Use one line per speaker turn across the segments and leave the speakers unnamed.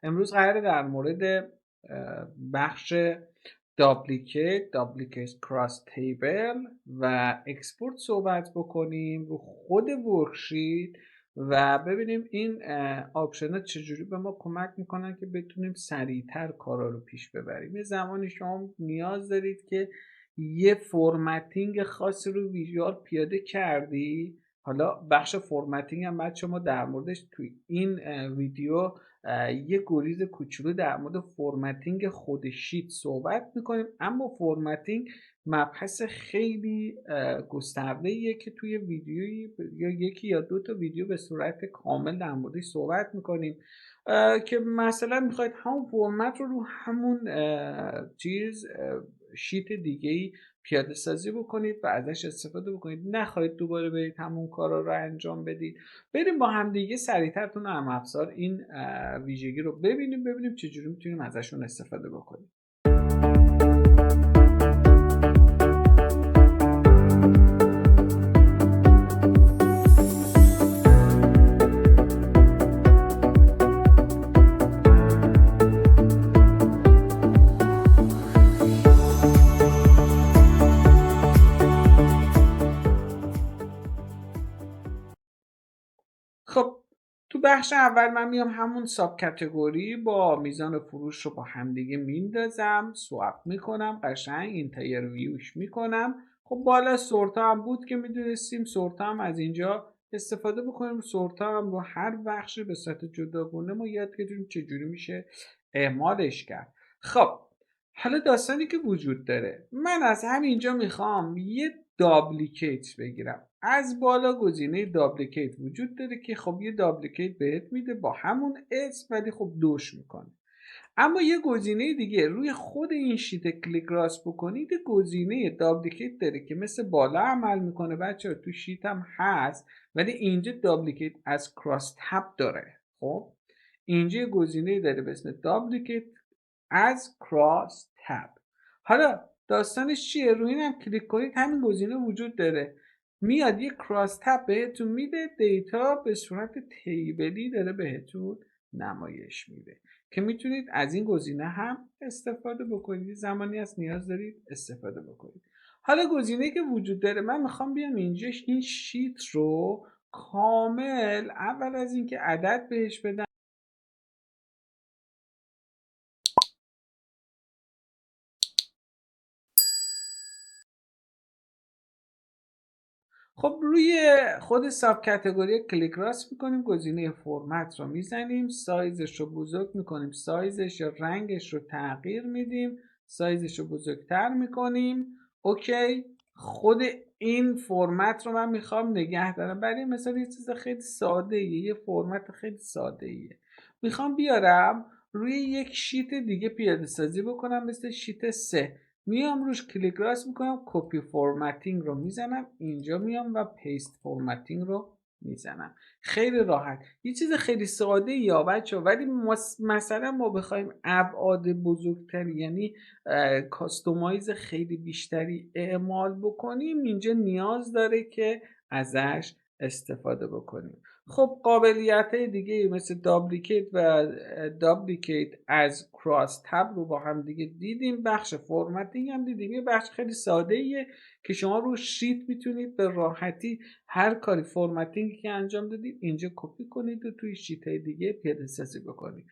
امروز قراره در مورد بخش دابلیکیت کراس تیبل و اکسپورت صحبت بکنیم رو خود ورکشیت و ببینیم این آپشن ها چجوری به ما کمک میکنن که بتونیم سریعتر کارا رو پیش ببریم. یه زمانی شما نیاز دارید که یه فرمتینگ خاصی رو ویژوال پیاده کردی، حالا بخش فرمتینگ هم بعد شما در موردش توی این ویدیو یه گریز کوچولو در مورد فرمتینگ خود شیت صحبت میکنیم. اما فرمتینگ مبحث خیلی گسترده‌ایه که توی ویدیویی یا یکی یا دو تا ویدیو به صورت کامل در موردش صحبت میکنیم که مثلا میخواید همون فرمت رو همون شیت دیگه‌ای پیاده سازی بکنید و ازش استفاده بکنید، نخواهید دوباره برید همون کارا رو انجام بدید. بریم با هم دیگه سریعتر تو نرم افزار این ویژگی رو ببینیم چجوری میتونیم ازشون استفاده بکنیم. خب تو بخش اول من میام همون ساب کاتگوری با میزان فروش رو با همدیگه میندازم، سواب میکنم، قشنگ اینترویوش میکنم. خب بالا سورتا هم بود که میدونستیم سورتا هم از اینجا استفاده بکنیم. سورتا هم رو هر بخشی به صورت جداگونه ما یاد گرفتیم چجوری میشه اعمالش کرد. خب حالا داستانی که وجود داره، من از همینجا میخوام یه دابلیکیت بگیرم. از بالا گزینه دابلیکیت وجود داره که خب یه دابلیکیت بهت میده با همون اسم ولی خب دوش میکنه. اما یه گزینه دیگه روی خود این شیت کلیک راست بکنید، گزینه دابلیکیت داره که مثل بالا عمل میکنه. بچه تو شیت هم هست ولی اینجا دابلیکیت از کراس تب داره. خب اینجا گزینه داره به اسم دابلیکیت از کراس تب. حالا داستانش چیه؟ روی اینم کلیک کنید همین گزینه وجود داره، میاد یه کراس تب بهتون میده، دیتا به صورت تیبلی داره بهتون نمایش میده که میتونید از این گزینه هم استفاده بکنید. زمانی هست نیاز دارید استفاده بکنید. حالا گزینه که وجود داره، من میخوام بیام اینجا این شیت رو کامل اول از اینکه عدد بهش بدم خب روی خود ساب کاتگوری کلیک راست میکنیم، گزینه فرمت رو میزنیم، سایزش رو بزرگ میکنیم، سایزش یا رنگش رو تغییر میدیم، سایزش رو بزرگتر میکنیم. اوکی. خود این فرمت رو من میخوام نگه دارم. برای مثلا یه چیز خیلی ساده ایه، یه فرمت خیلی ساده ایه میخوام بیارم روی یک شیت دیگه پیاده سازی بکنم مثل شیت 3. میام روش کلیک راست میکنم، کپی فرمتینگ رو میزنم، اینجا میام و پیست فرمتینگ رو میزنم. خیلی راحت، یه چیز خیلی ساده یا بچه، ولی مثلا ما بخوایم ابعاد بزرگتری یعنی کاستومایز خیلی بیشتری اعمال بکنیم، اینجا نیاز داره که ازش استفاده بکنیم. خب قابلیت های دیگه مثل دابلیکیت و دابلیکیت از کراس تب رو با هم دیگه دیدیم. بخش فرمتینگ هم دیدیم، یه بخش خیلی ساده ایه که شما رو شیت میتونید به راحتی هر کاری فرمتینگی که انجام دادید اینجا کپی کنید و توی شیت های دیگه پیاده سازی بکنید.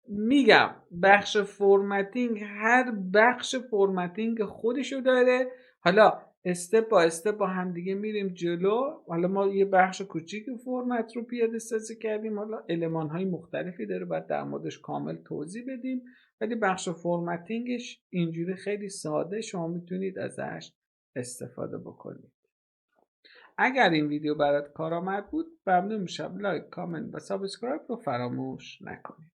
میگم بخش فرمتینگ هر بخش فرمتینگ خودشو داره. حالا استپ با استپ با هم دیگه میریم جلو. حالا ما یه بخش کوچیک فرمت رو پیاده سازی کردیم، حالا المان های مختلفی داره باید در موردش کامل توضیح بدیم، ولی بخش فرمتینگش اینجوری خیلی ساده شما میتونید ازش استفاده بکنید. اگر این ویدیو برات کارآمد بود ممنون میشم لایک، کامنت و سابسکرایب رو فراموش نکنید.